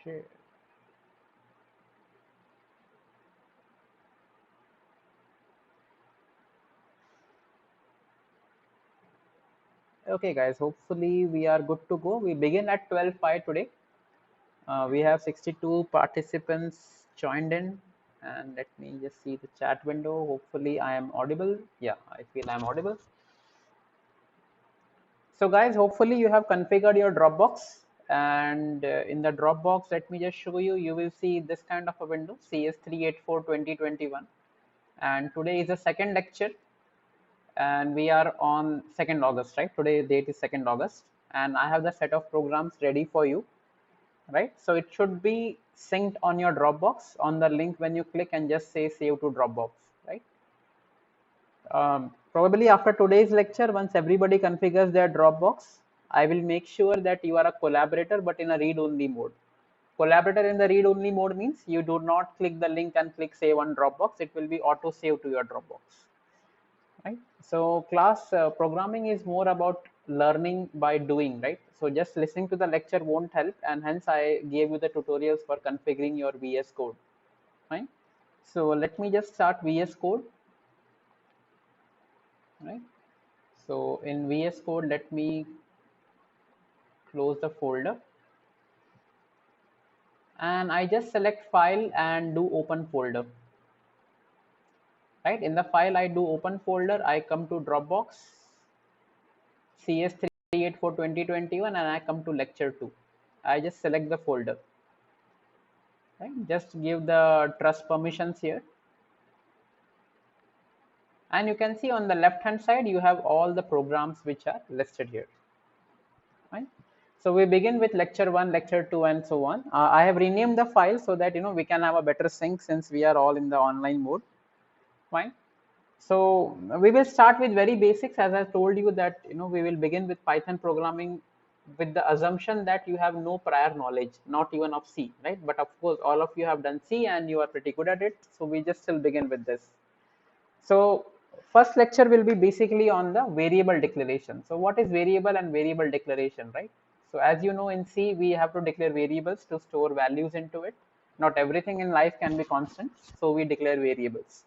share. Okay, guys, hopefully we are good to go. We begin at 12:05 today. We have 62 participants joined in, and let me just see the chat window. Hopefully, I am audible. Yeah, I feel I'm audible. So, guys, hopefully you have configured your Dropbox, and in the Dropbox, let me just show you. You will see this kind of a window, CS384-2021, and today is the second lecture, and we are on 2nd August, right? Today date is 2nd August, and I have the set of programs ready for you, right? So it should be synced on your Dropbox on the link when you click and just say save to Dropbox, right? Probably after today's lecture, once everybody configures their Dropbox, I will make sure that you are a collaborator but in a read-only mode. Collaborator in the read-only mode means you do not click the link and click save on Dropbox. It will be auto-save to your Dropbox, right? So class programming is more about learning by doing, right? So just listening to the lecture won't help, and hence I gave you the tutorials for configuring your VS Code, right? So let me just start VS Code, right? So in VS Code, let me close the folder, and I just select file and do open folder, right? In the file I do open folder, I come to Dropbox CS384-2021, and I come to lecture 2. I just select the folder, right? Just give the trust permissions here, and you can see on the left hand side you have all the programs which are listed here, right? So we begin with lecture 1, lecture 2, and so on. I have renamed the file so that we can have a better sync since we are all in the online mode, fine. So we will start with very basics. As I told you that we will begin with Python programming with the assumption that you have no prior knowledge, not even of C, right? But of course, all of you have done C and you are pretty good at it. So we just still begin with this. So first lecture will be basically on the variable declaration. So what is variable and variable declaration, right? So as you know, in C, we have to declare variables to store values into it. Not everything in life can be constant. So we declare variables,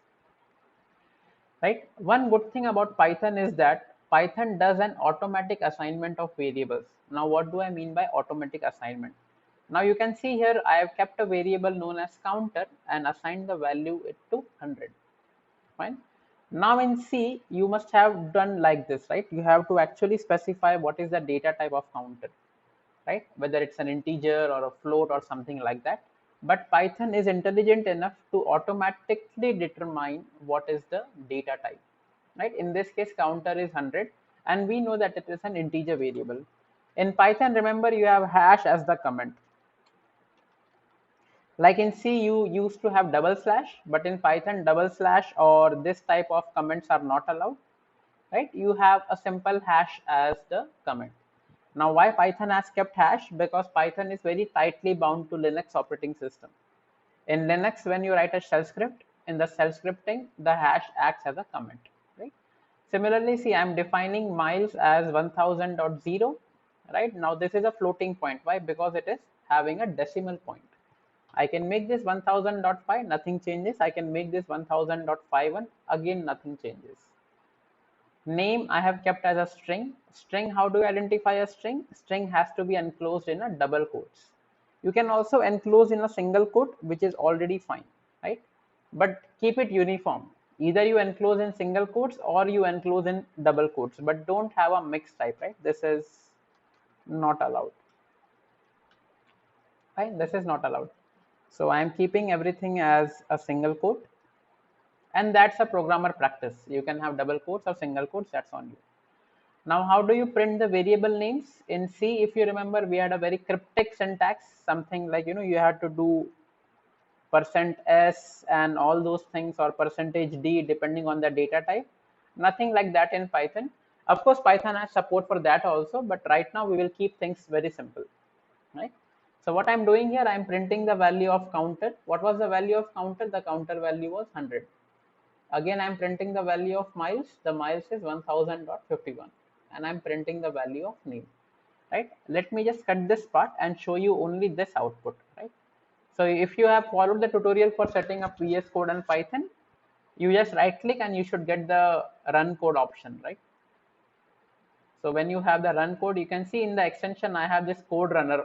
right? One good thing about Python is that Python does an automatic assignment of variables. Now, what do I mean by automatic assignment? Now you can see here, I have kept a variable known as counter and assigned the value it to 100. Fine. Now in C, you must have done like this, right? You have to actually specify what is the data type of counter, right? Whether it's an integer or a float or something like that. But Python is intelligent enough to automatically determine what is the data type, right? In this case, counter is 100, and we know that it is an integer variable. In Python, remember, you have hash as the comment. Like in C, you used to have double slash, but in Python, double slash or this type of comments are not allowed, right? You have a simple hash as the comment. Now, why Python has kept hash? Because Python is very tightly bound to Linux operating system. In Linux, when you write a shell script, in the shell scripting, the hash acts as a comment, right? Similarly, see, I'm defining miles as 1000.0, right? Now, this is a floating point. Why? Because it is having a decimal point. I can make this 1000.5, nothing changes. I can make this 1000.51, again, nothing changes. Name I have kept as a string. String, how do you identify a string? String has to be enclosed in a double quotes. You can also enclose in a single quote, which is already fine, right? But keep it uniform. Either you enclose in single quotes or you enclose in double quotes, but don't have a mixed type, right? This is not allowed, right? This is not allowed. So I am keeping everything as a single quote, and that's a programmer practice. You can have double quotes or single quotes, that's on you. Now, how do you print the variable names? In C, if you remember, we had a very cryptic syntax, something like, you had to do %s and all those things, or %d, depending on the data type. Nothing like that in Python. Of course, Python has support for that also, but right now we will keep things very simple, right? So what I'm doing here, I'm printing the value of counter. What was the value of counter? The counter value was 100. Again, I'm printing the value of miles. The miles is 1000.51, and I'm printing the value of name. right? Let me just cut this part and show you only this output, right? So if you have followed the tutorial for setting up VS Code and Python, you just right click and you should get the run code option, right? So when you have the run code, you can see in the extension I have this code runner,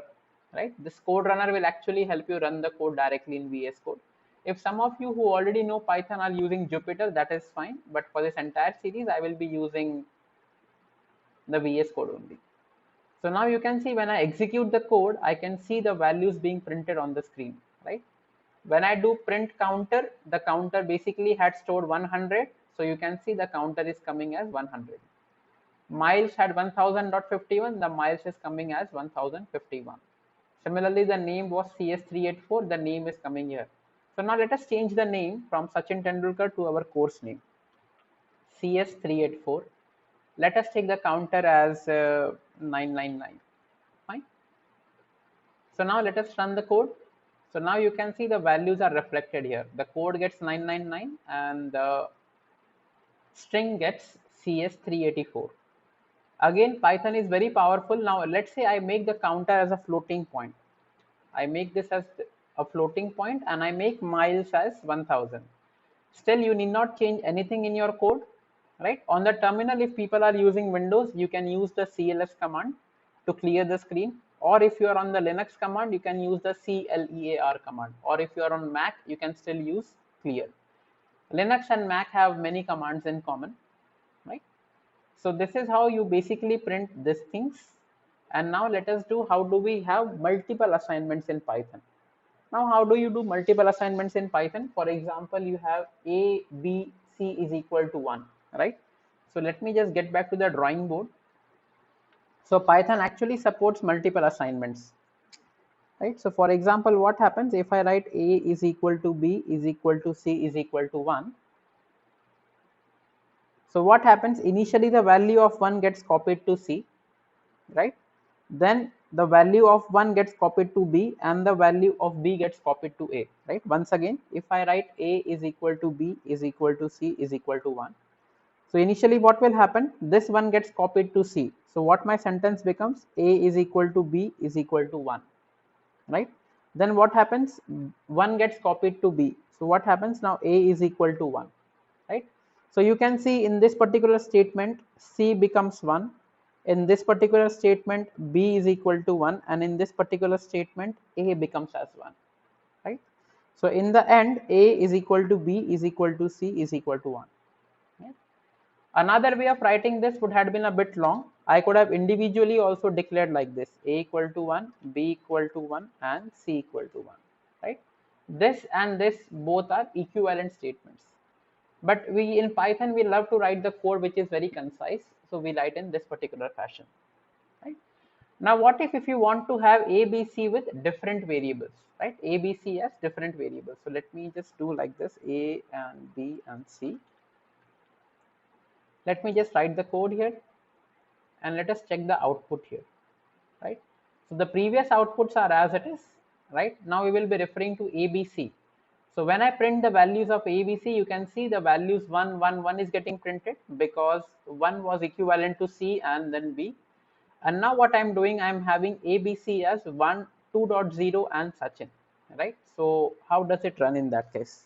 right? This code runner will actually help you run the code directly in VS Code. If some of you who already know Python are using Jupyter, that is fine. But for this entire series, I will be using the VS Code only. So now you can see when I execute the code, I can see the values being printed on the screen, right? When I do print counter, the counter basically had stored 100. So you can see the counter is coming as 100. Miles had 1000.51, the miles is coming as 1051. Similarly, the name was CS384, the name is coming here. So now let us change the name from Sachin Tendulkar to our course name, CS384. Let us take the counter as 999. Fine. So now let us run the code. So now you can see the values are reflected here. The code gets 999 and the string gets CS384. Again, Python is very powerful. Now let's say I make the counter as a floating point. I make this as a floating point and I make miles as 1000. Still, you need not change anything in your code, right? On the terminal, if people are using Windows, you can use the CLS command to clear the screen. Or if you are on the Linux command, you can use the CLEAR command. Or if you are on Mac, you can still use clear. Linux and Mac have many commands in common, right? So this is how you basically print these things. And now let us do how do we have multiple assignments in Python. Now how do you do multiple assignments in Python? For example, you have A, B, C is equal to 1, right? So let me just get back to the drawing board. So Python actually supports multiple assignments, right? So for example, what happens if I write A is equal to B is equal to C is equal to 1? So what happens? Initially, the value of 1 gets copied to C, right? Then the value of 1 gets copied to B and the value of B gets copied to A, right? Once again, if I write A is equal to B is equal to C is equal to 1. So initially what will happen? This one gets copied to C. So what my sentence becomes? A is equal to B is equal to 1, right? Then what happens? 1 gets copied to B. So what happens now? A is equal to 1, right? So you can see in this particular statement, C becomes 1. In this particular statement, B is equal to 1. And in this particular statement, A becomes as 1, right? So in the end, A is equal to B is equal to C is equal to 1. Right? Another way of writing this would have been a bit long. I could have individually also declared like this: A equal to 1, B equal to 1, and C equal to 1, right? This and this both are equivalent statements. But we in Python, we love to write the code which is very concise. So we write in this particular fashion, right? Now, what if you want to have A, B, C with different variables, right? A, B, C as different variables. So let me just do like this: A and B and C. Let me just write the code here and let us check the output here, right? So the previous outputs are as it is, right? Now we will be referring to A, B, C. So when I print the values of A, B, C, you can see the values 1, 1, 1 is getting printed because 1 was equivalent to C and then B. And now what I'm doing, I'm having A, B, C as 1, 2.0 and Sachin, right? So how does it run in that case?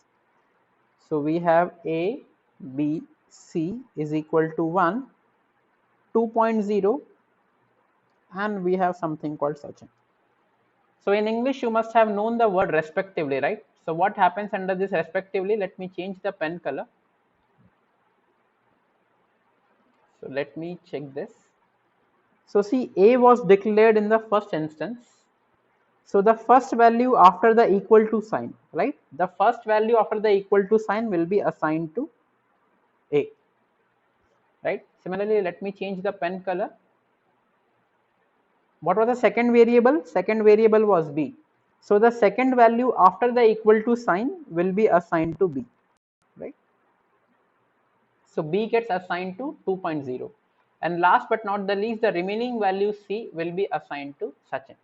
So we have A, B, C is equal to 1, 2.0, and we have something called Sachin. So in English, you must have known the word respectively, right? So what happens under this respectively? Let me change the pen color. So let me check this. So see, A was declared in the first instance. So the first value after the equal to sign, right? The first value after the equal to sign will be assigned to A, right? Similarly, let me change the pen color. What was the second variable? Second variable was B. So the second value after the equal to sign will be assigned to B, right? So B gets assigned to 2.0. And last but not the least, the remaining value C will be assigned to Sachin,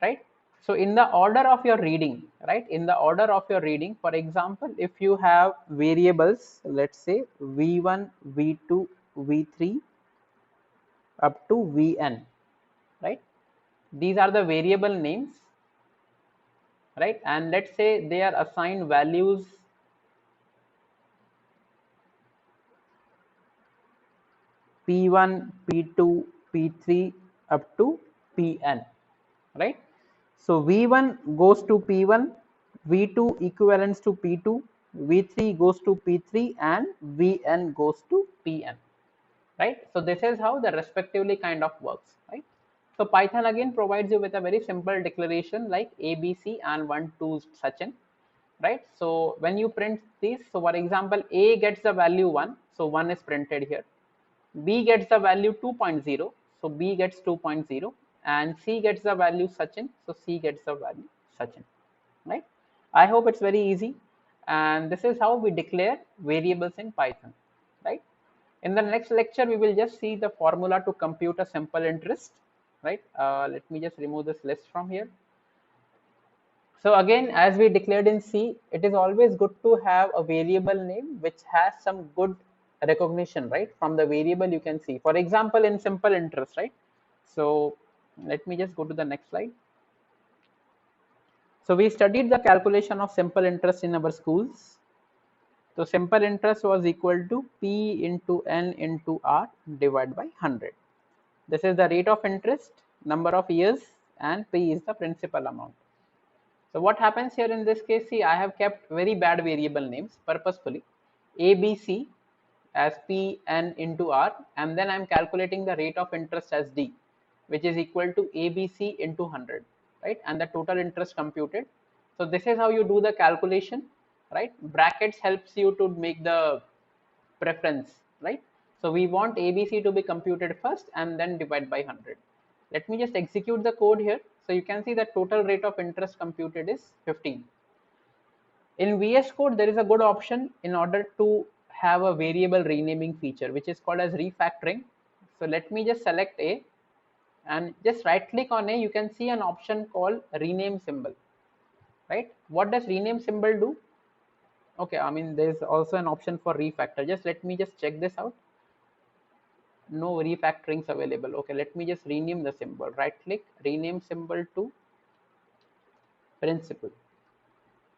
right? So in the order of your reading, right? In the order of your reading, for example, if you have variables, let's say V1, V2, V3 up to Vn, right? These are the variable names, right? And let's say they are assigned values P1, P2, P3 up to Pn, right? So V1 goes to P1, V2 equivalents to P2, V3 goes to P3, and Vn goes to Pn, right? So this is how the respectively kind of works, right? So Python again provides you with a very simple declaration like ABC and 1, 2 Sachin, right? So when you print these, so for example, A gets the value 1, so 1 is printed here. B gets the value 2.0, so B gets 2.0, and C gets the value Sachin, so C gets the value Sachin, right? I hope it's very easy, and this is how we declare variables in Python, right? In the next lecture, we will just see the formula to compute a simple interest, right? Let me just remove this list from here. So again, as we declared in C, it is always good to have a variable name which has some good recognition, right? From the variable you can see. For example, in simple interest, right? So let me just go to the next slide. So we studied the calculation of simple interest in our schools. So simple interest was equal to P into N into R divided by 100. This is the rate of interest, number of years, and P is the principal amount. So what happens here in this case, see, I have kept very bad variable names purposefully, ABC as P N into R, and then I'm calculating the rate of interest as D, which is equal to ABC into 100, right? And the total interest computed. So this is how you do the calculation, right? Brackets helps you to make the preference, right? So we want ABC to be computed first and then divide by 100. Let me just execute the code here. So you can see the total rate of interest computed is 15. In VS Code, there is a good option in order to have a variable renaming feature, which is called as refactoring. So let me just select A and just right click on A. You can see an option called rename symbol, right? What does rename symbol do? Okay, I mean, there's also an option for refactor. Just let me just check this out. No refactorings available. Okay, let me just rename the symbol. Right click, rename symbol to principal,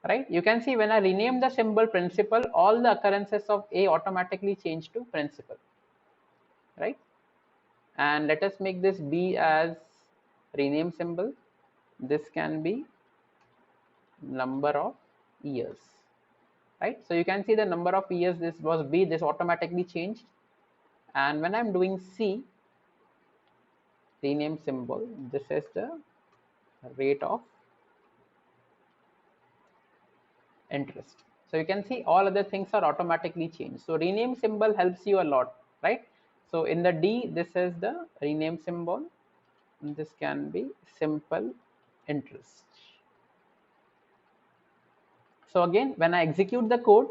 right? You can see when I rename the symbol principal, all the occurrences of A automatically change to principal, right? And let us make this B as rename symbol. This can be number of years, right? So you can see the number of years, this was B, this automatically changed. And when I'm doing C, rename symbol, this is the rate of interest. So you can see all other things are automatically changed. So rename symbol helps you a lot, right? So in the D, this is the rename symbol. And this can be simple interest. So again, when I execute the code,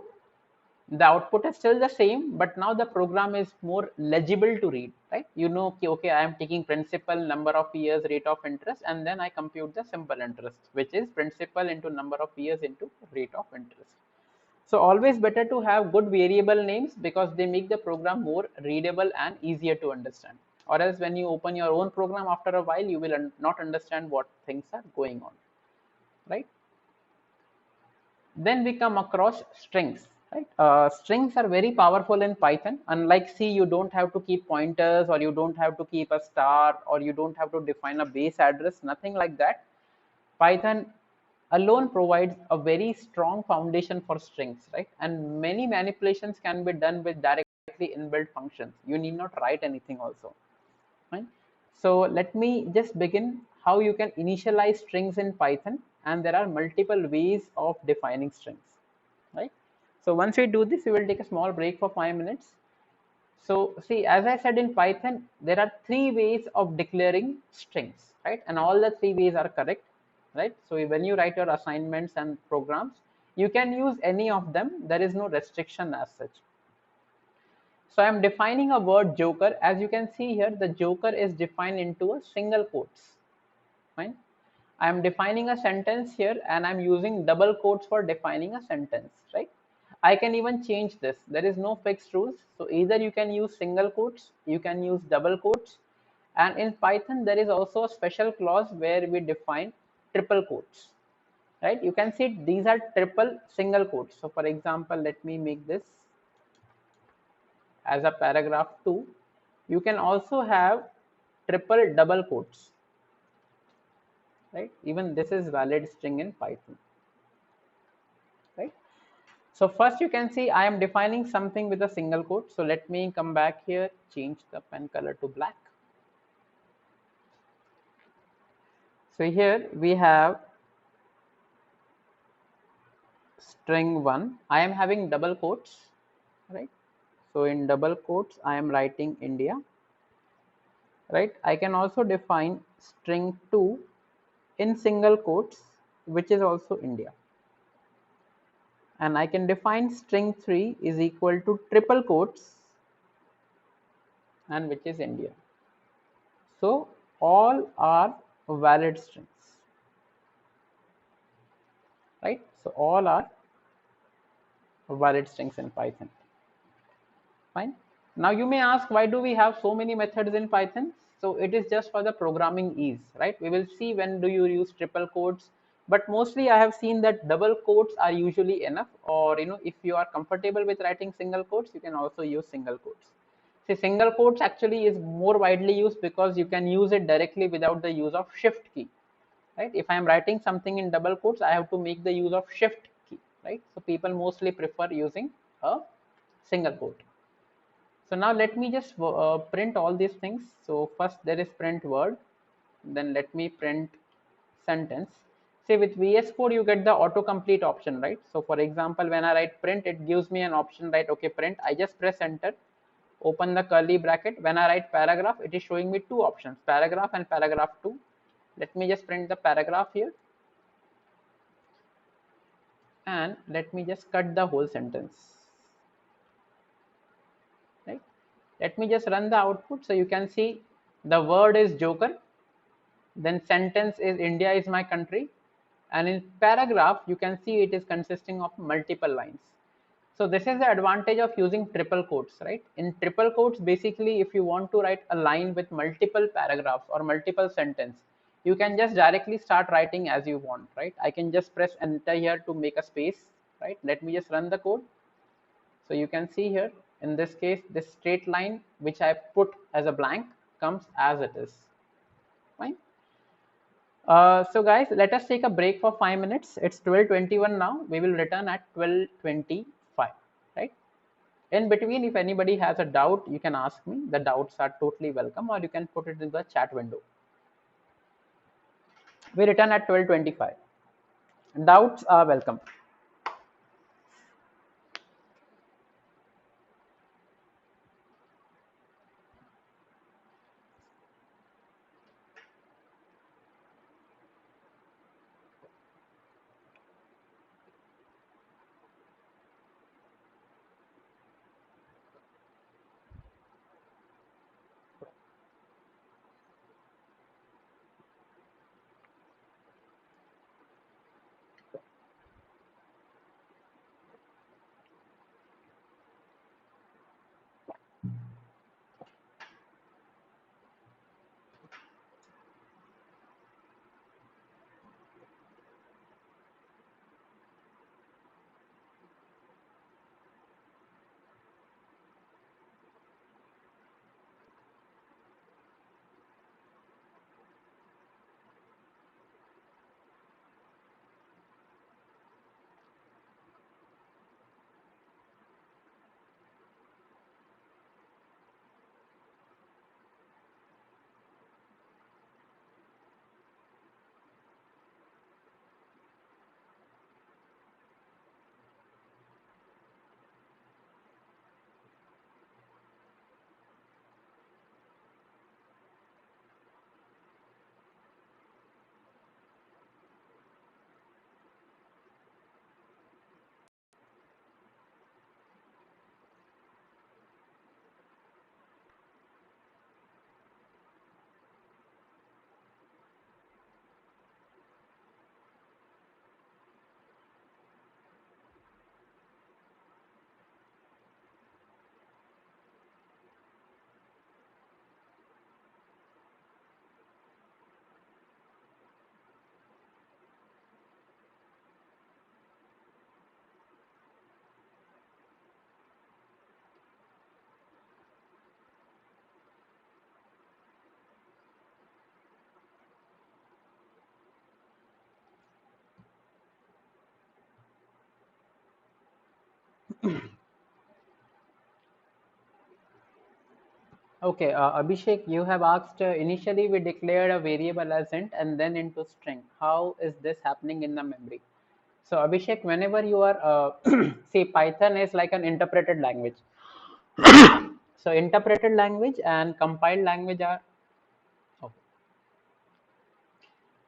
the output is still the same, but now the program is more legible to read, right? You know, okay, I am taking principal, number of years, rate of interest, and then I compute the simple interest, which is principal into number of years into rate of interest. So always better to have good variable names because they make the program more readable and easier to understand. Or else when you open your own program after a while, you will not understand what things are going on, right? Then we come across strings, right? Strings are very powerful in Python. Unlike C, you don't have to keep pointers, or you don't have to keep a star, or you don't have to define a base address, nothing like that. Python alone provides a very strong foundation for strings, right? And many manipulations can be done with directly inbuilt functions. You need not write anything also, right? So let me just begin how you can initialize strings in Python, and there are multiple ways of defining strings, right? So once we do this, we will take a small break for 5 minutes. So see, as I said in Python, there are three ways of declaring strings, right? And all the three ways are correct, right? So when you write your assignments and programs, you can use any of them. There is no restriction as such. So I'm defining a word joker. As you can see here, the joker is defined into a single quotes, fine. I'm defining a sentence here and I'm using double quotes for defining a sentence, right? I can even change this. There is no fixed rules. So either you can use single quotes, you can use double quotes, And in Python, there is also a special clause where we define triple quotes, right? You can see these are triple single quotes. So for example, let me make this as a paragraph 2. You can also have triple double quotes, right? Even this is valid string in Python, right? So first you can see I am defining something with a single quote. So let me come back here, change the pen color to black. So here we have string 1. I am having double quotes, right? So in double quotes, I am writing India, right? I can also define string 2 in single quotes, which is also India. And I can define string 3 is equal to triple quotes and which is India. So all are valid strings, right? So all are valid strings in Python. Fine. Now you may ask, why do we have so many methods in Python? So it is just for the programming ease, right? We will see when do you use triple quotes, but mostly I have seen that double quotes are usually enough, or if you are comfortable with writing single quotes, you can also use single quotes. See, single quotes actually is more widely used because you can use it directly without the use of shift key, right? If I am writing something in double quotes, I have to make the use of shift key, right? So people mostly prefer using a single quote. So now let me just print all these things. So first there is print word, then let me print sentence. Say with VS Code you get the autocomplete option, right? So for example, when I write print, it gives me an option, right? Okay, print. I just press enter, open the curly bracket. When I write paragraph, it is showing me two options, paragraph and paragraph 2. Let me just print the paragraph here, and let me just cut the whole sentence, right? Let me just run the output. So you can see the word is Joker, then sentence is India is my country, and in paragraph you can see it is consisting of multiple lines. So this is the advantage of using triple quotes, right? In triple quotes, basically if you want to write a line with multiple paragraphs or multiple sentence, you can just directly start writing as you want, right? I can just press enter here to make a space, right? Let me just run the code. So you can see here, in this case, this straight line which I put as a blank comes as it is. Fine. So guys, let us take a break for 5 minutes. It's 12:21 now. We will return at 12:25, right? In between, if anybody has a doubt, you can ask me. The doubts are totally welcome, or you can put it in the chat window. We return at 12:25. Doubts are welcome. Okay, Abhishek, you have asked initially we declared a variable as int and then into string. How is this happening in the memory? So Abhishek, whenever you are see, Python is like an interpreted language. So interpreted language and compiled language are. Oh.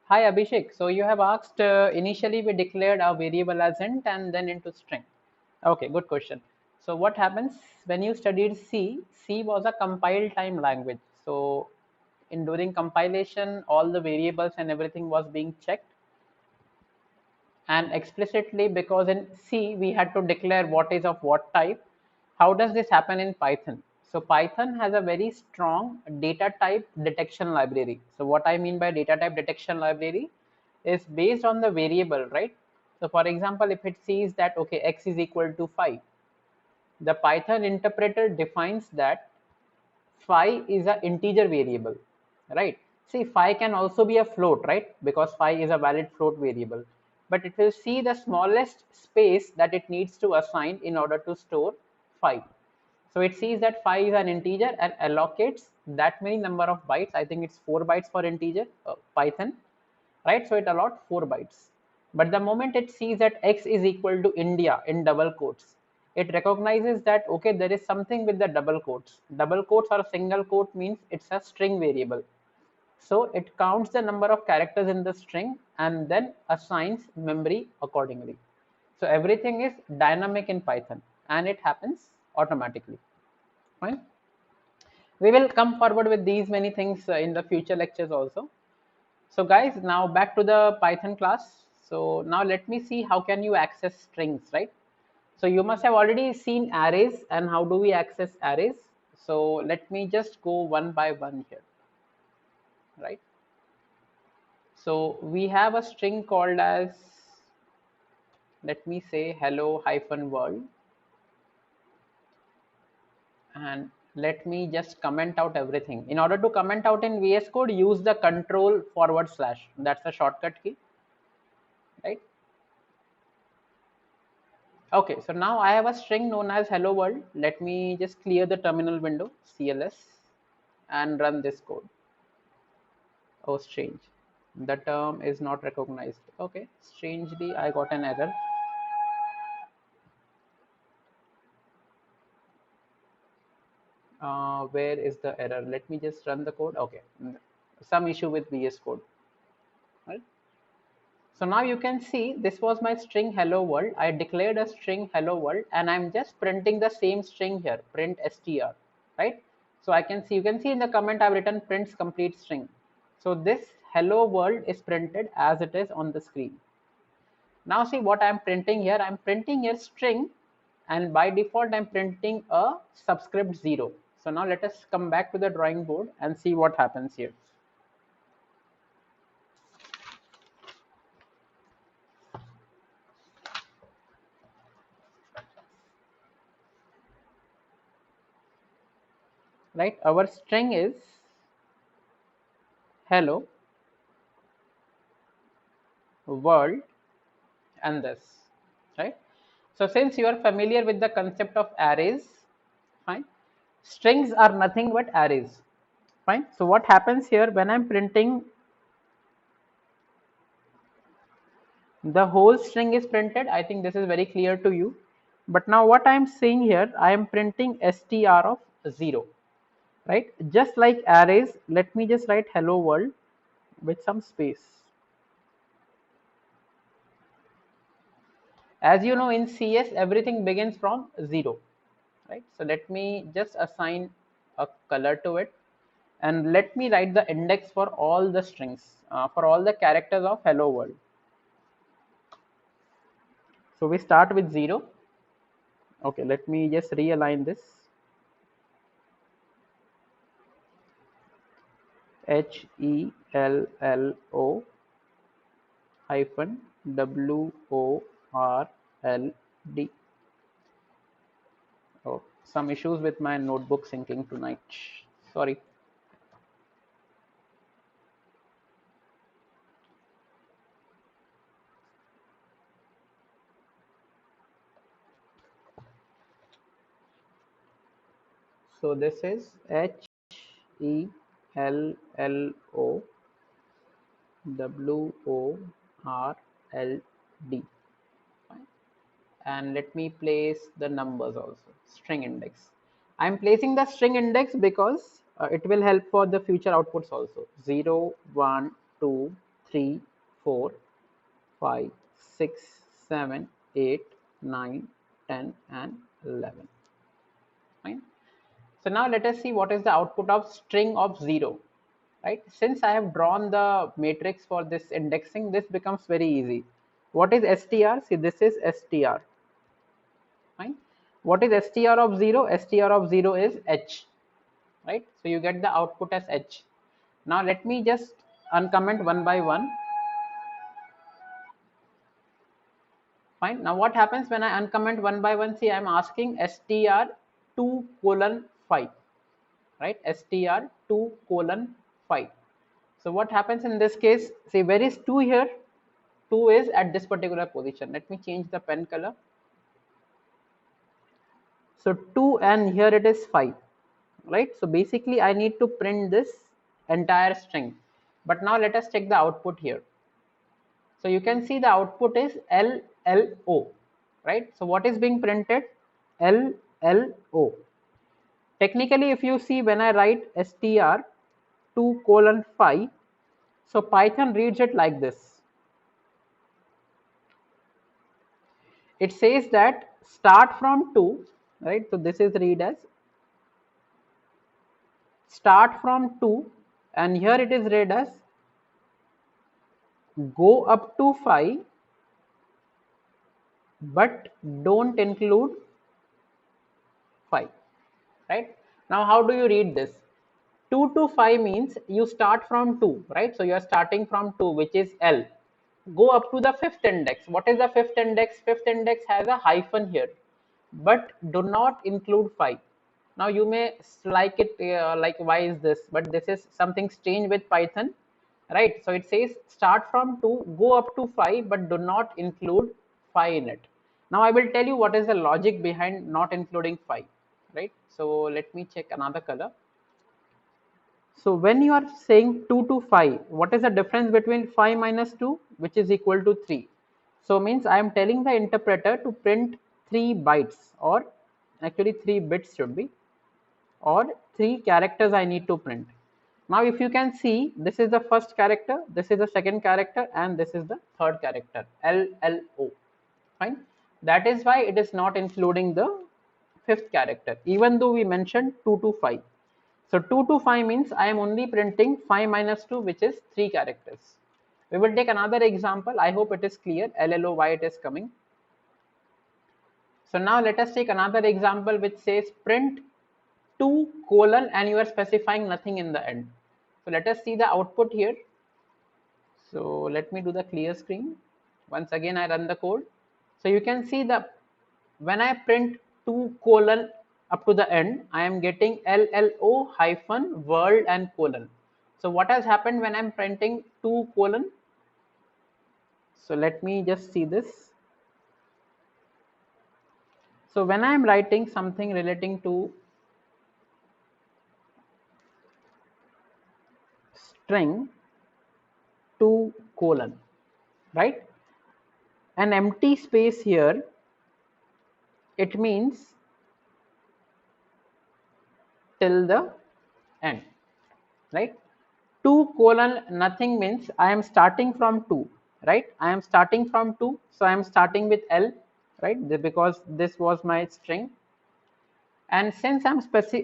Hi Abhishek. So you have asked initially we declared a variable as int and then into string. Okay, good question. So what happens when you studied C? C was a compile time language. So in during compilation, all the variables and everything was being checked, and explicitly because in C we had to declare what is of what type. How does this happen in Python? So Python has a very strong data type detection library. So what I mean by data type detection library is based on the variable, right? So for example, if it sees that okay, x is equal to 5, the Python interpreter defines that phi is an integer variable, right? See, phi can also be a float, right? Because phi is a valid float variable, but it will see the smallest space that it needs to assign in order to store phi. So it sees that phi is an integer and allocates that many number of bytes. I think it's 4 bytes for integer Python, right? So it allots 4 bytes. But the moment it sees that x is equal to India in double quotes, it recognizes that okay, there is something with the double quotes. Double quotes or single quote means it's a string variable. So it counts the number of characters in the string and then assigns memory accordingly. So everything is dynamic in Python and it happens automatically. Fine. We will come forward with these many things in the future lectures also. So guys, now back to the Python class. So now let me see how can you access strings, right? So you must have already seen arrays and how do we access arrays. So let me just go one by one here, right? So we have a string called as, let me say hello hyphen world, and let me just comment out everything. In order to comment out in VS Code, use the control forward slash. That's a shortcut key, right? Okay, so now I have a string known as hello world. Let me just clear the terminal window, CLS, and run this code. Oh, strange. The term is not recognized. Okay, strangely, I got an error. Where is the error? Let me just run the code. Okay, some issue with VS Code. Right. So now you can see this was my string hello world. I declared a string hello world and I'm just printing the same string here, print str, right? So I can see, you can see in the comment I've written prints complete string. So this hello world is printed as it is on the screen. Now see what I'm printing here. I'm printing a string and by default I'm printing a subscript 0. So now let us come back to the drawing board and see what happens here. Right, our string is hello world and this, right? So since you are familiar with the concept of arrays, fine, strings are nothing but arrays, fine. So what happens here when I'm printing, the whole string is printed. I think this is very clear to you, but now what I'm saying here, I am printing str of 0, right? Just like arrays, let me just write hello world with some space. As you know, in CS everything begins from 0, right? So let me just assign a color to it and let me write the index for all the strings, for all the characters of hello world. So we start with 0. Okay, let me just realign this. HELLO hyphen WORLD. Oh, some issues with my notebook syncing tonight. Sorry. So this is HELLOWORLD. And let me place the numbers also, string index. I'm placing the string index because it will help for the future outputs also. 0, 1, 2, 3, 4, 5, 6, 7, 8, 9, 10, and 11. Fine. So now let us see what is the output of string of 0. Right? Since I have drawn the matrix for this indexing, this becomes very easy. What is str? See, this is str. Fine. What is str of 0? Str of 0 is h. Right? So you get the output as h. Now let me just uncomment one by one. Fine. Now what happens when I uncomment one by one? See, I am asking str2:5. Right? str2:5. So what happens in this case? See, where is 2 here? 2 is at this particular position. Let me change the pen color. So 2 and here it is 5. Right? So basically I need to print this entire string. But now let us check the output here. So you can see the output is LLO. Right? So what is being printed? LLO. Technically, if you see when I write str2:5, so Python reads it like this. It says that start from 2, right? So this is read as start from 2, and here it is read as go up to 5, but don't include 5. Right? Now how do you read this? 2 to 5 means you start from 2, right? So you are starting from 2, which is L. Go up to the fifth index. What is the fifth index? Fifth index has a hyphen here, but do not include 5. Now you may like it like why is this? But this is something strange with Python, right? So it says start from 2, go up to 5, but do not include 5 in it. Now I will tell you what is the logic behind not including 5, right? So let me check another color. So when you are saying 2 to 5, what is the difference between 5 minus 2, which is equal to 3? So means I am telling the interpreter to print 3 bytes, or actually 3 bits should be, or 3 characters I need to print. Now if you can see, this is the first character, this is the second character, and this is the third character, LLO. Fine. That is why it is not including the fifth character, even though we mentioned 2 to 5. So 2 to 5 means I am only printing 5 minus 2, which is 3 characters. We will take another example. I hope it is clear, LLO, why it is coming. So now let us take another example which says print 2 colon and you are specifying nothing in the end. So let us see the output here. So let me do the clear screen. Once again I run the code. So you can see the when I print 2 colon up to the end, I am getting LLO hyphen world and colon. So what has happened when I'm printing 2 colon? So let me just see this. So when I'm writing something relating to string 2 colon, right? An empty space here, it means till the end, right? 2 colon nothing means I am starting from 2, right? I am starting from 2, so I am starting with L, right? Because this was my string, and since I'm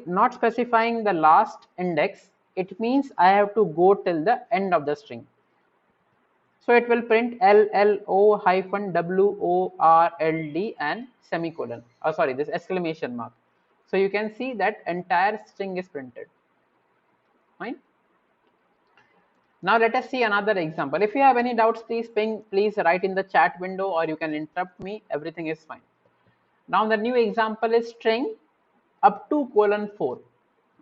not specifying the last index, it means I have to go till the end of the string. So it will print LLO hyphen WORLD and semicolon. Oh, sorry, this exclamation mark. So you can see that entire string is printed. Fine. Now let us see another example. If you have any doubts, please write in the chat window, or you can interrupt me. Everything is fine. Now the new example is string up to colon 4.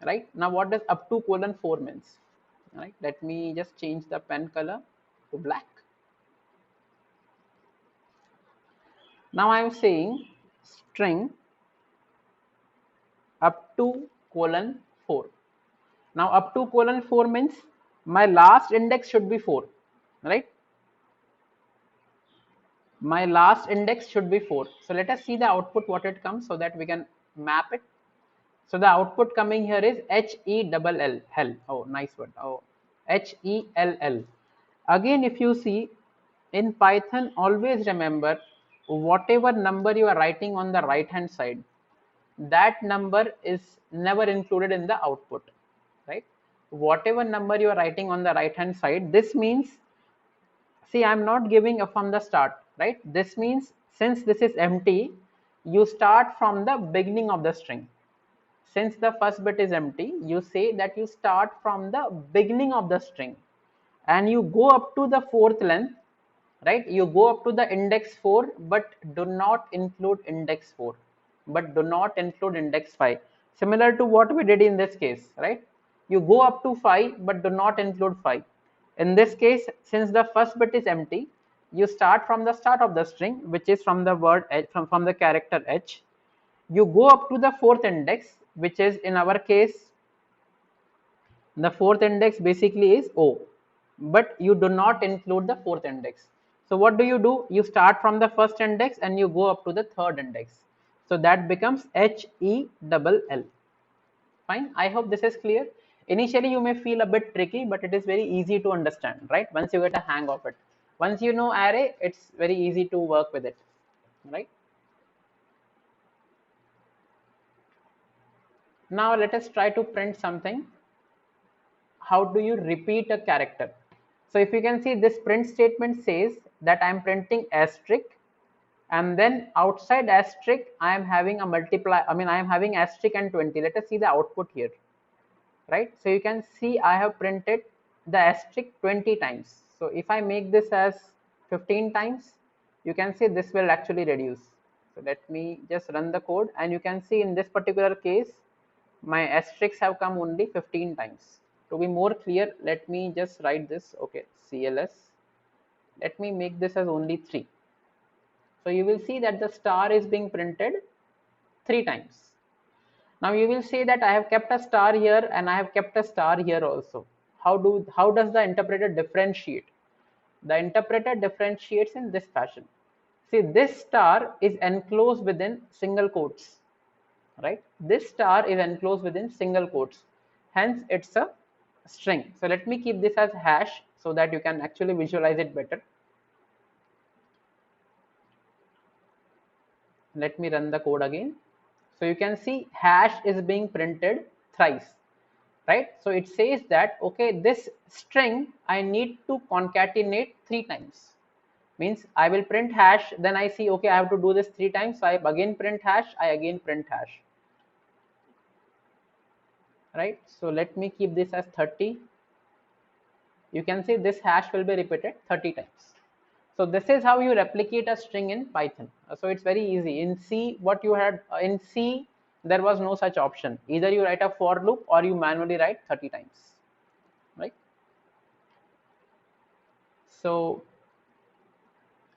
Right. Now what does up to colon 4 means? Right. Let me just change the pen color to black. Now I am saying string up to colon 4. Now up to colon 4 means my last index should be 4, right? My last index should be 4. So let us see the output what it comes so that we can map it. So the output coming here is HELL. Oh, nice word. Oh, HELL. Again, if you see in Python, always remember whatever number you are writing on the right hand side, that number is never included in the output, right? Whatever number you are writing on the right hand side, this means, see, I'm not giving a from the start, right? This means since this is empty, you start from the beginning of the string. Since the first bit is empty, you say that you start from the beginning of the string and you go up to the fourth length, right? You go up to the index 4, but do not include index 4, but do not include index 5. Similar to what we did in this case, right? You go up to 5, but do not include 5. In this case, since the first bit is empty, you start from the start of the string, which is from the word H, from the character H. You go up to the fourth index, which is in our case, the fourth index basically is O, but you do not include the fourth index. So what do? You start from the first index and you go up to the third index. So that becomes HELL. Fine. I hope this is clear. Initially, you may feel a bit tricky, but it is very easy to understand, right? Once you get a hang of it. Once you know array, it's very easy to work with it, right? Now let us try to print something. How do you repeat a character? So if you can see, this print statement says that I am printing asterisk, and then outside asterisk I am having a multiply, I am having asterisk and 20. Let us see the output here, right? So you can see I have printed the asterisk 20 times. So if I make this as 15 times, you can see this will actually reduce. So let me just run the code, and you can see in this particular case my asterisks have come only 15 times. To be more clear, let me just write this. Okay, CLS. Let me make this as only 3. So you will see that the star is being printed 3 times. Now you will say that I have kept a star here and I have kept a star here also. How does the interpreter differentiate? The interpreter differentiates in this fashion. See, this star is enclosed within single quotes, right? This star is enclosed within single quotes. Hence, it's a string. So let me keep this as hash so that you can actually visualize it better. Let me run the code again. So you can see hash is being printed thrice, right? So it says that, okay, this string I need to concatenate 3 times. Means I will print hash, then I see, okay, I have to do this 3 times. So I again print hash, I again print hash, right? So let me keep this as 30. You can see this hash will be repeated 30 times. So this is how you replicate a string in Python. So it's very easy. In C, what you had in C, there was no such option. Either you write a for loop or you manually write 30 times, right? So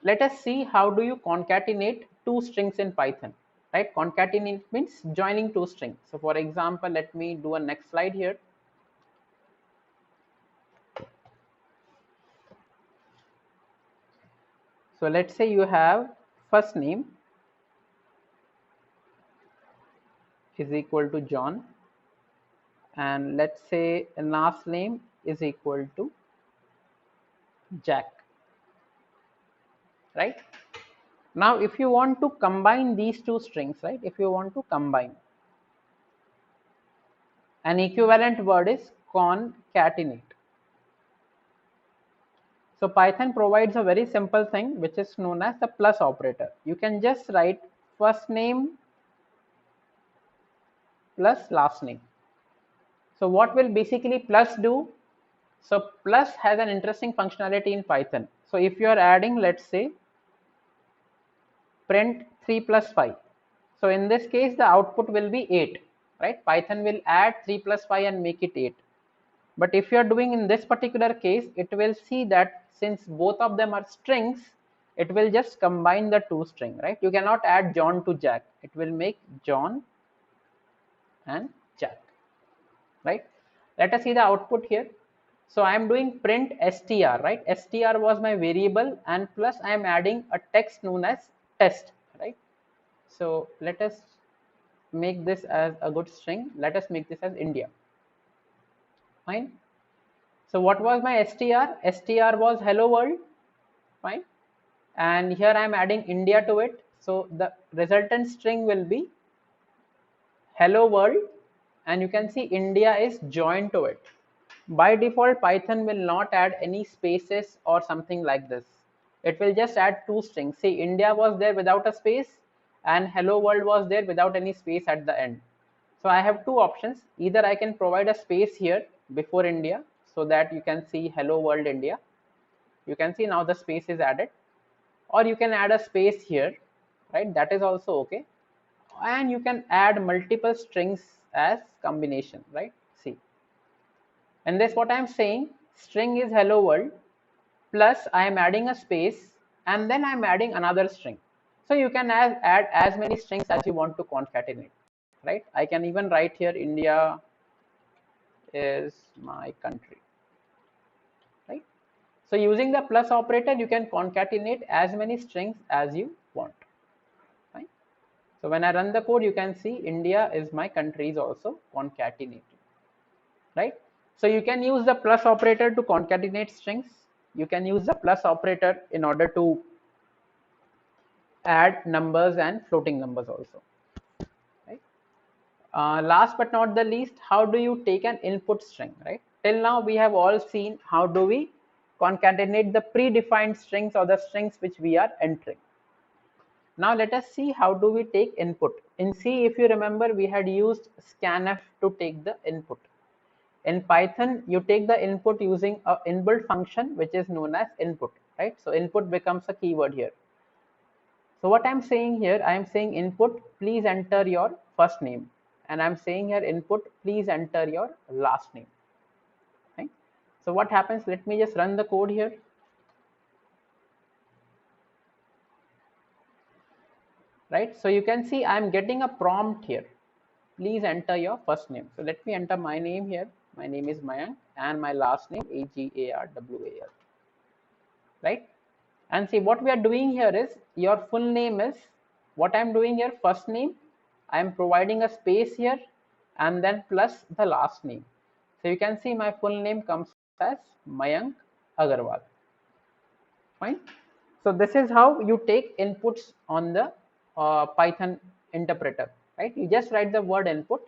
let us see how do you concatenate 2 strings in Python, right? Concatenate means joining 2 strings. So for example, let me do a next slide here. So let's say you have first name is equal to John, and let's say last name is equal to Jack, right? Now if you want to combine these 2 strings, right, if you want to combine, an equivalent word is concatenate. So Python provides a very simple thing which is known as the plus operator. You can just write first name plus last name. So what will basically plus do? So plus has an interesting functionality in Python. So if you are adding, let's say, print 3 plus 5. So in this case, the output will be 8, right? Python will add 3 plus 5 and make it 8. But if you are doing in this particular case, it will see that since both of them are strings, it will just combine the 2 string, right? You cannot add John to Jack. It will make John and Jack. right? Let us see the output here. So I am doing print str, right? Str was my variable, and plus I am adding a text known as test, right? So let us make this as a good string. Let us make this as India. Fine. So what was my str? Str was hello world. Fine. And here I am adding India to it. So the resultant string will be hello world, and you can see India is joined to it. By default, Python will not add any spaces or something like this. It will just add two strings. See, India was there without a space, and hello world was there without any space at the end. So I have two options. Either I can provide a space here before India so that you can see hello world India. You can see now the space is added, or you can add a space here, right? That is also okay. And you can add multiple strings as combination, right? See, and this what I'm saying, string is hello world, plus I am adding a space, and then I'm adding another string. So you can add as many strings as you want to concatenate, right? I can even write here India is my country, right? So using the plus operator, you can concatenate as many strings as you want, right? So when I run the code, you can see India is my country is also concatenated, right? So you can use the plus operator to concatenate strings. You can use the plus operator in order to add numbers and floating numbers also, right? Last but not the least, how do you take an input string, right? Till now we have all seen how do we concatenate the predefined strings or the strings which we are entering. Now let us see how do we take input. In C, if you remember, we had used scanf to take the input. In Python, you take the input using a inbuilt function which is known as input, right? So input becomes a keyword here. So what I'm saying here, I'm saying input, please enter your first name. And I'm saying here input, please enter your last name. Right? So what happens, let me just run the code here. Right? So you can see I'm getting a prompt here. Please enter your first name. So let me enter my name here. My name is Mayank and my last name Agarwal. Right? And see what we are doing here is your full name is what I'm doing here, first name. I'm providing a space here and then plus the last name. So you can see my full name comes as Mayank Agarwal. Fine. So this is how you take inputs on the Python interpreter, right? You just write the word input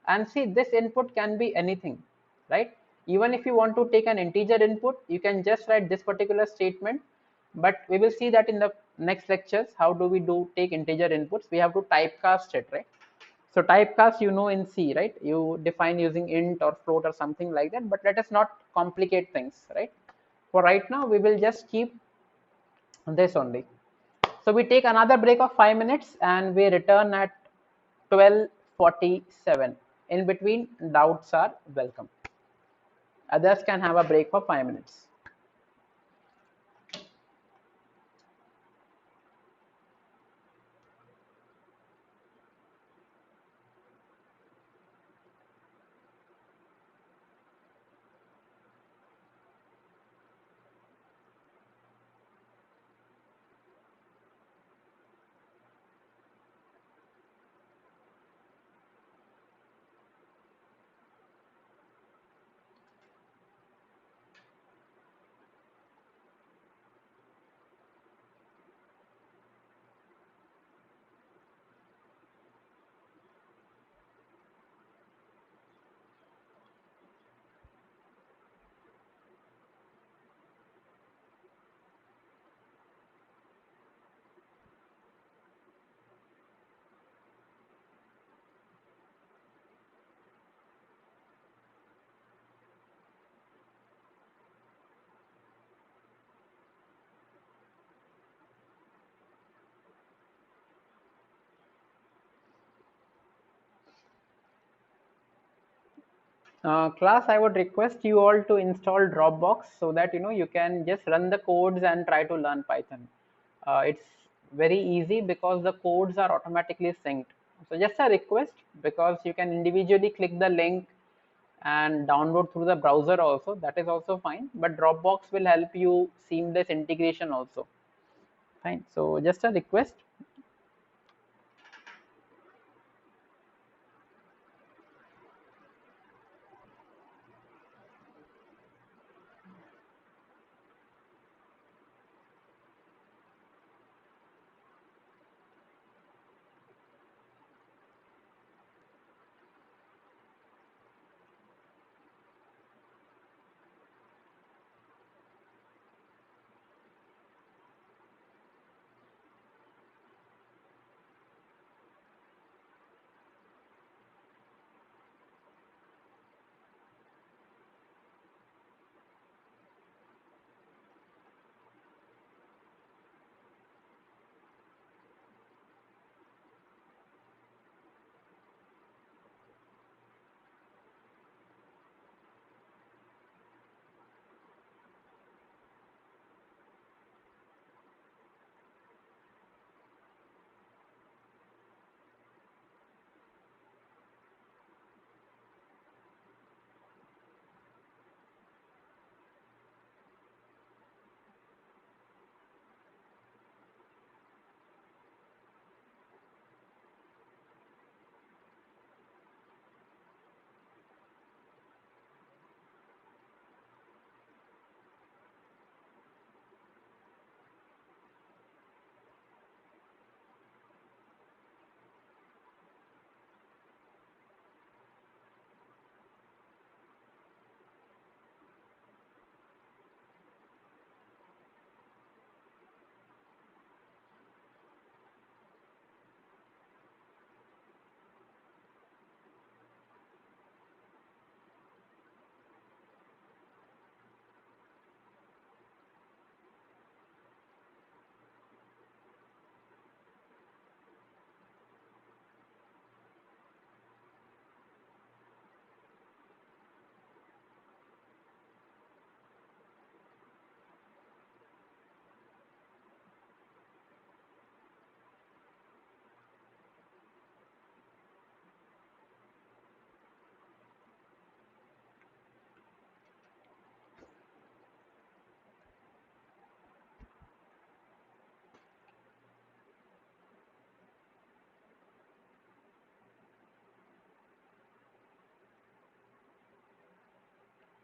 and see this input can be anything, right? Even if you want to take an integer input, you can just write this particular statement, but we will see that in the next lectures. How do we take integer inputs? We have to typecast it, right? So typecast, you know, in C, right? You define using int or float or something like that, but let us not complicate things, right? For right now, we will just keep this only. So we take another break of 5 minutes and we return at 12:47. In between, doubts are welcome. Others can have a break for 5 minutes. Class, I would request you all to install Dropbox so that you can just run the codes and try to learn Python. It's very easy because the codes are automatically synced. So just a request, because you can individually click the link and download through the browser also, that is also fine, but Dropbox will help you seamless integration also. Fine. So just a request.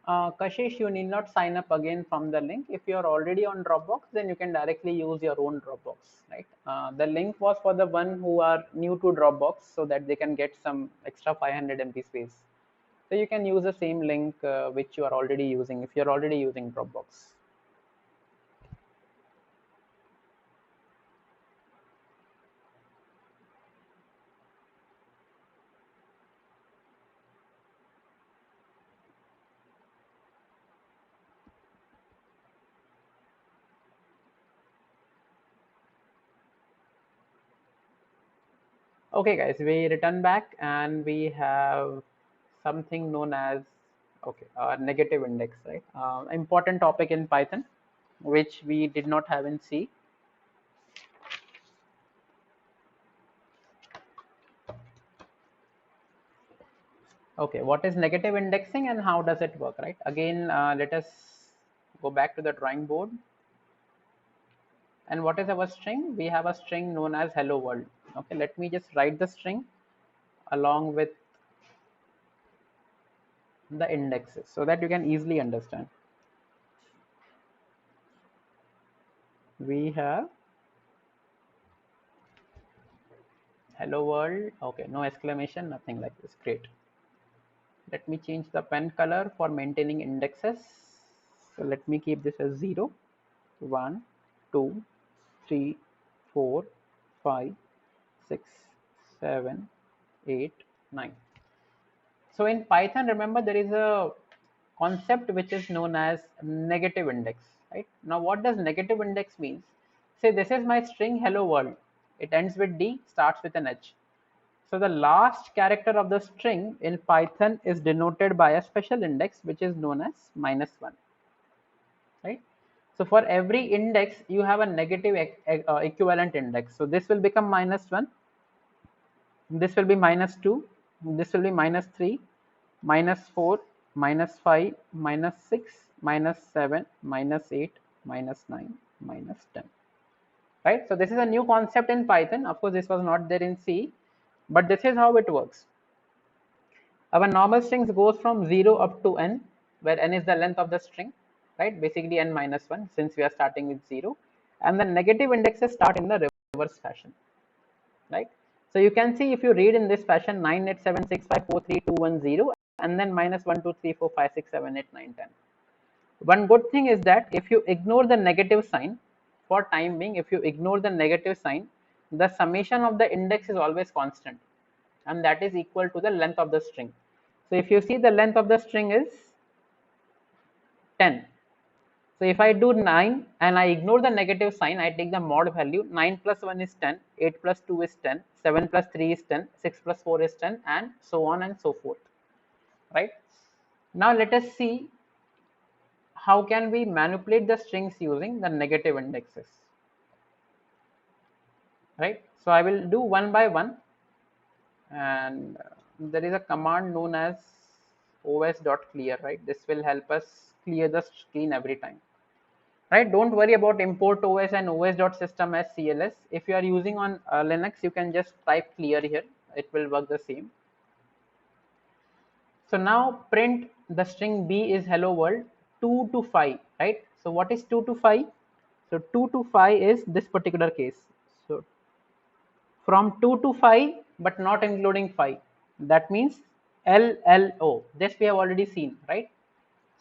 Kashish, you need not sign up again from the link. If you are already on Dropbox, then you can directly use your own Dropbox, right? The link was for the one who are new to Dropbox so that they can get some extra 500 MB space. So you can use the same link which you are already using if you're already using Dropbox. Okay, guys, we return back and we have something known as negative index, right? Important topic in Python, which we did not have in C. Okay, what is negative indexing and how does it work, right? Again, let us go back to the drawing board. And what is our string? We have a string known as hello world. Okay, let me just write the string along with the indexes so that you can easily understand. We have hello world. Okay, no exclamation, nothing like this. Great. Let me change the pen color for maintaining indexes. So let me keep this as 0, 1, 2, 3, 4, 5, 6, 7, 8, 9. So in Python, remember there is a concept which is known as negative index, right? Now what does negative index means? Say this is my string hello world. It ends with D, starts with an H. So the last character of the string in Python is denoted by a special index which is known as -1, right? So for every index you have a negative equivalent index. So this will become -1, this will be -2, this will be -3, -4, -5, -6, -7, -8, -9, -10. Right? So this is a new concept in Python. Of course, this was not there in C, but this is how it works. Our normal strings goes from 0 up to n, where n is the length of the string, right? Basically n minus 1, since we are starting with 0. And the negative indexes start in the reverse fashion, right? So you can see if you read in this fashion 9, 8, 7, 6, 5, 4, 3, 2, 1, 0, and then minus 1, 2, 3, 4, 5, 6, 7, 8, 9, 10. One good thing is that if you ignore the negative sign, for time being, if you ignore the negative sign, the summation of the index is always constant, and that is equal to the length of the string. So if you see, the length of the string is 10. So if I do 9 and I ignore the negative sign, I take the mod value, 9 plus 1 is 10, 8 plus 2 is 10, 7 plus 3 is 10, 6 plus 4 is 10, and so on and so forth, right? Now let us see how can we manipulate the strings using the negative indexes, right? So I will do one by one, and there is a command known as os.clear, right? This will help us clear the screen every time, right? Don't worry about import os and os.system as cls. If you are using on Linux, you can just type clear here, it will work the same. So now print the string b is hello world 2 to 5, right? So what is 2 to 5? So 2 to 5 is this particular case. So from 2 to 5, but not including 5. That means LLO. This we have already seen, right?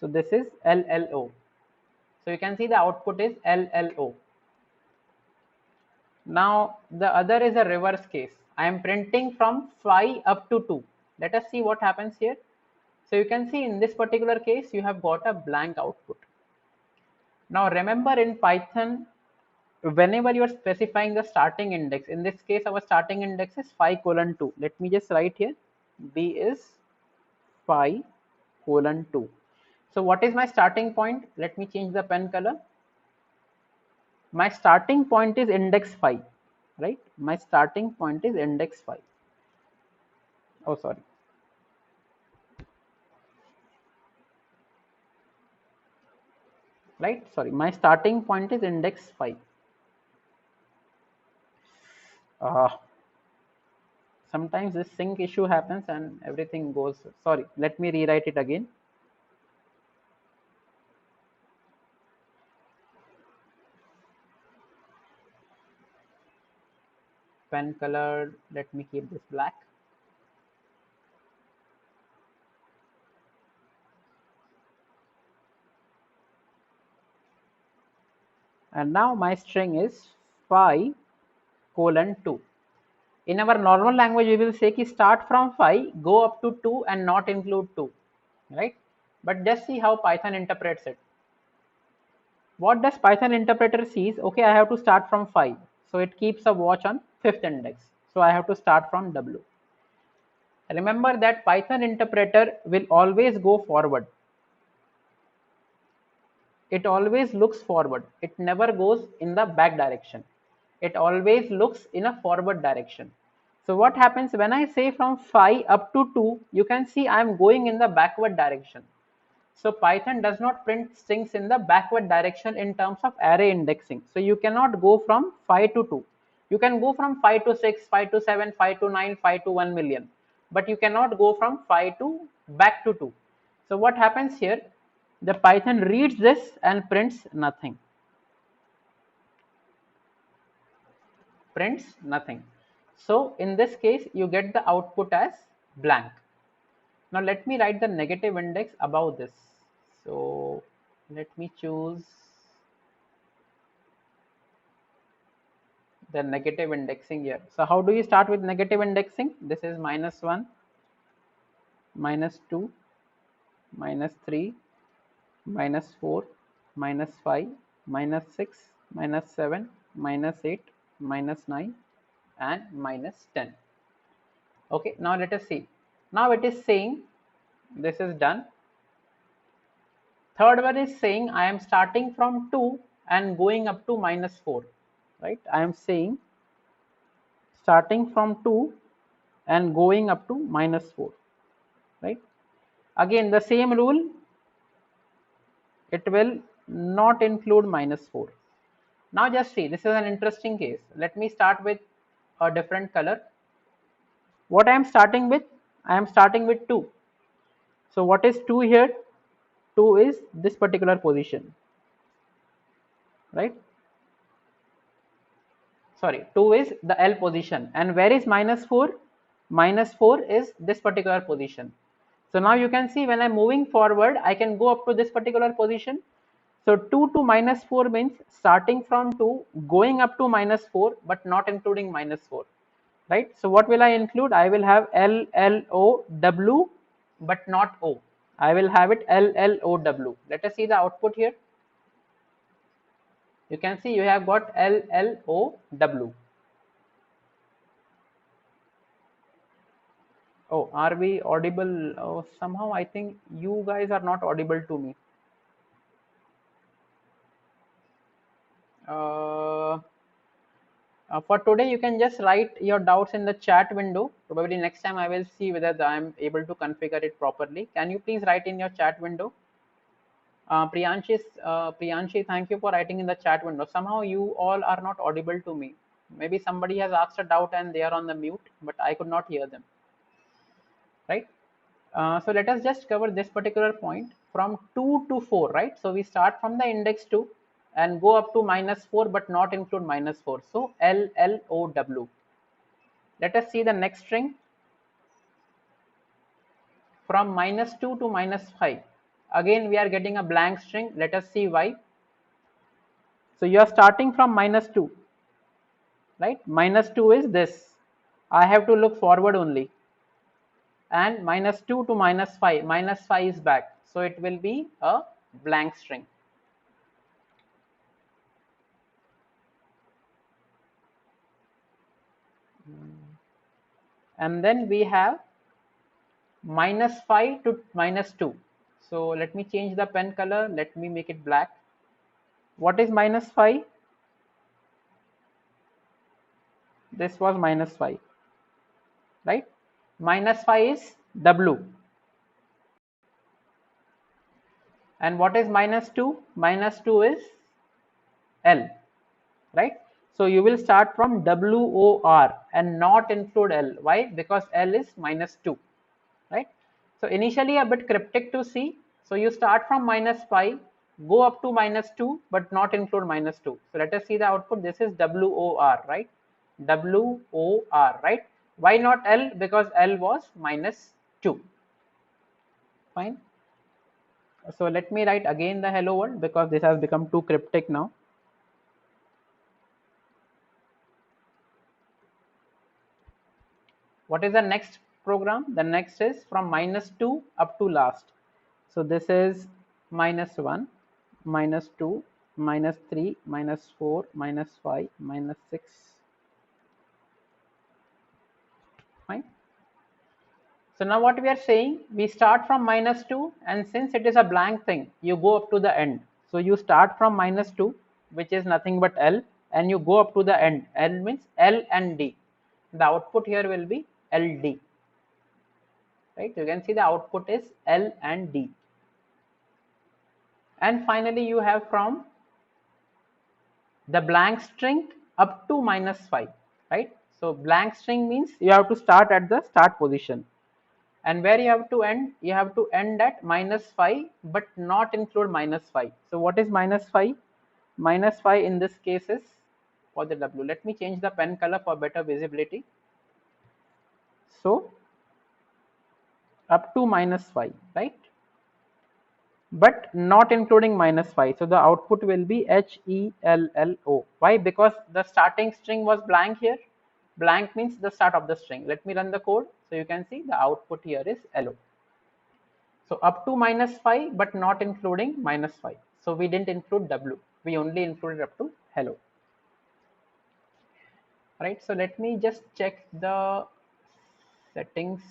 So this is LLO. So you can see the output is LLO. Now the other is a reverse case. I am printing from 5 up to 2. Let us see what happens here. So you can see in this particular case, you have got a blank output. Now remember, in Python, whenever you are specifying the starting index, in this case our starting index is 5 colon 2. Let me just write here, b is 5 colon 2. So what is my starting point? Let me change the pen color. My starting point is index 5, right? My starting point is index 5. Oh, sorry. Right? Sorry, my starting point is index 5. Sometimes this sync issue happens and everything goes, sorry, let me rewrite it again. Pen color, let me keep this black. And now my string is 5 colon 2. In our normal language, we will say ki start from 5, go up to 2 and not include 2, right? But just see how Python interprets it. What does Python interpreter sees? Okay, I have to start from 5. So it keeps a watch on 5th index. So I have to start from W. Remember that Python interpreter will always go forward. It always looks forward. It never goes in the back direction. It always looks in a forward direction. So what happens when I say from 5 up to 2, you can see I am going in the backward direction. So Python does not print strings in the backward direction in terms of array indexing. So you cannot go from 5 to 2. You can go from 5 to 6, 5 to 7, 5 to 9, 5 to 1 million. But you cannot go from 5 to back to 2. So what happens here? The Python reads this and prints nothing. Prints nothing. So in this case, you get the output as blank. Now let me write the negative index above this. So let me choose the negative indexing here. So how do you start with negative indexing? This is -1, -2, -3, -4, -5, -6, -7, -8, -9, and -10. Okay, now let us see. Now it is saying this is done. Third one is saying I am starting from 2 and going up to -4, right? I am saying starting from 2 and going up to -4, right? Again the same rule, it will not include -4. Now just see, this is an interesting case. Let me start with a different color. What I am starting with? I am starting with 2. So what is 2 here? 2 is this particular position, right? Sorry, 2 is the L position. And where is -4? -4 is this particular position. So now you can see when I'm moving forward, I can go up to this particular position. So 2 to -4 means starting from 2, going up to -4, but not including -4, right? So what will I include? I will have L, L, O, W, but not O. I will have it L, L, O, W. Let us see the output here. You can see you have got L, L, O, W. Oh, are we audible? Oh, somehow I think you guys are not audible to me. Uh, for today, you can just write your doubts in the chat window. Probably next time I will see whether I am able to configure it properly. Can you please write in your chat window? Priyanshi, thank you for writing in the chat window. Somehow you all are not audible to me. Maybe somebody has asked a doubt and they are on the mute, but I could not hear them. Right? So let us just cover this particular point from 2 to 4, right? So we start from the index 2 and go up to -4, but not include -4. So L, L, O, W. Let us see the next string from -2 to -5. Again, we are getting a blank string. Let us see why. So you are starting from -2, right? -2 is this. I have to look forward only. And -2 to -5. -5 is back. So it will be a blank string. And then we have -5 to -2. So let me change the pen color. Let me make it black. What is -5? This was -5, right? -5 is W. And what is -2? -2 is L, right? So you will start from WOR and not include L. Why? Because L is -2, right? So initially a bit cryptic to see. So you start from -5, go up to -2, but not include -2. So let us see the output. This is WOR, right? WOR, right? Why not L? Because L was -2. Fine. So let me write again the hello world because this has become too cryptic now. What is the next program? The next is from -2 up to last. So this is -1, -2, -3, -4, -5, -6. Fine. So now what we are saying, we start from -2, and since it is a blank thing, you go up to the end. So you start from -2, which is nothing but L, and you go up to the end. L means L and D. The output here will be LD. Right? You can see the output is L and D. And finally, you have from the blank string up to -5, right? So blank string means you have to start at the start position. And where you have to end? You have to end at -5, but not include -5. So what is -5? -5 in this case is for the W. Let me change the pen color for better visibility. So up to -5, right? But not including -5. So the output will be HELLO. Why? Because the starting string was blank here. Blank means the start of the string. Let me run the code. So you can see the output here is LO. So up to -5, but not including -5. So we didn't include W. We only included up to hello. Right. So let me just check the settings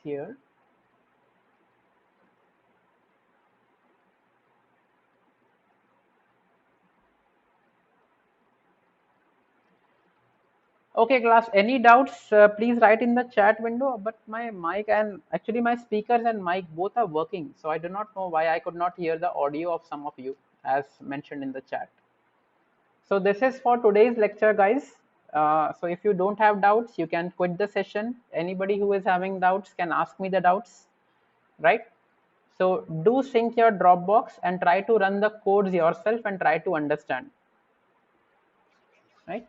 here. Okay, class, any doubts? Please write in the chat window. But my mic and actually my speakers and mic both are working. So I do not know why I could not hear the audio of some of you as mentioned in the chat. So this is for today's lecture, guys. So if you don't have doubts, you can quit the session. Anybody who is having doubts can ask me the doubts, right? So do sync your Dropbox and try to run the codes yourself and try to understand, right?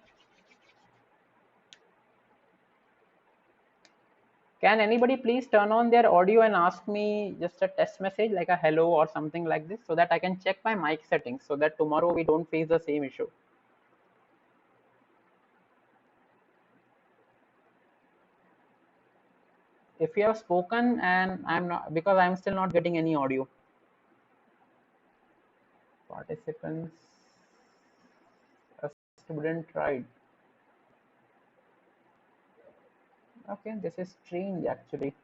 Can anybody please turn on their audio and ask me just a test message like a hello or something like this so that I can check my mic settings so that tomorrow we don't face the same issue. If you have spoken and I'm not, because I'm still not getting any audio. Participants, a student tried. Okay, this is strange actually.